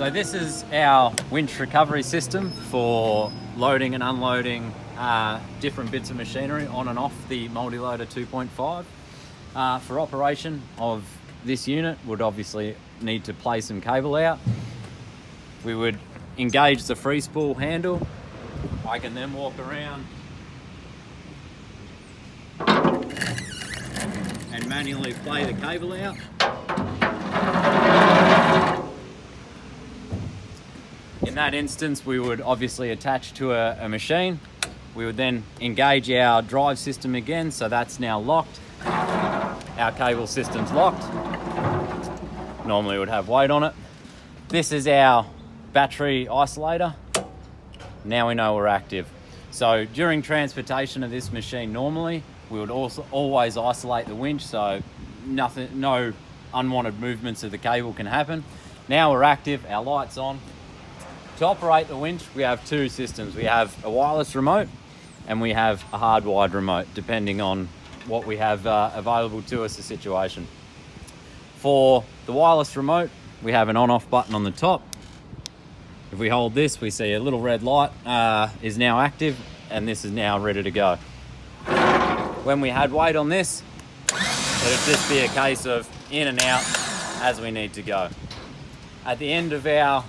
So this is our winch recovery system for loading and unloading different bits of machinery on and off the Multi Loader 2.5. For operation of this unit, would obviously need to play some cable out. We would engage the free spool handle. I can then walk around and manually play the cable out. In that instance, we would obviously attach to a machine. We would then engage our drive system again, so that's now locked. Our cable system's locked. Normally it would have weight on it. This is our battery isolator. Now we know we're active. So during transportation of this machine normally, we would also always isolate the winch so no unwanted movements of the cable can happen. Now we're active, our light's on. To operate the winch, we have two systems. We have a wireless remote and we have a hardwired remote, depending on what we have available to us, the situation. For the wireless remote, we have an on-off button on the top. If we hold this, we see a little red light is now active, and this is now ready to go. When we had weight on this, it would just be a case of in and out as we need to go. At the end of our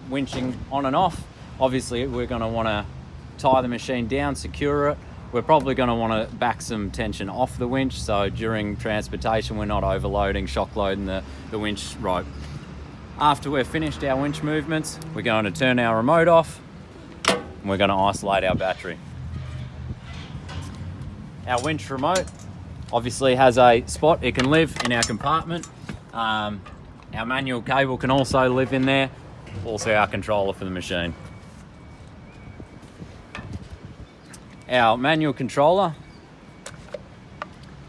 winching on and off, obviously we're going to want to tie the machine down, secure it. We're probably going to want to back some tension off the winch, so during transportation we're not overloading, shock loading the winch rope. After we've finished our winch movements, we're going to turn our remote off and we're going to isolate our battery. Our winch remote obviously has a spot it can live in our compartment. Our manual cable can also live in there, also our controller for the machine. Our manual controller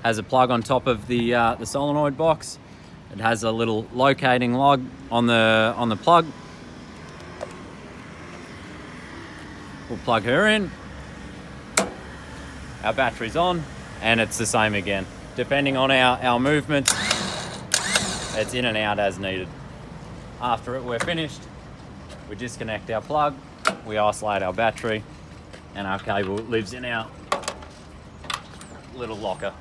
has a plug on top of the solenoid box. It has a little locating lug on the plug. We'll plug her in. Our battery's on, and it's the same again. Depending on our movements, it's in and out as needed. After we're finished, we disconnect our plug, we isolate our battery, and our cable lives in our little locker.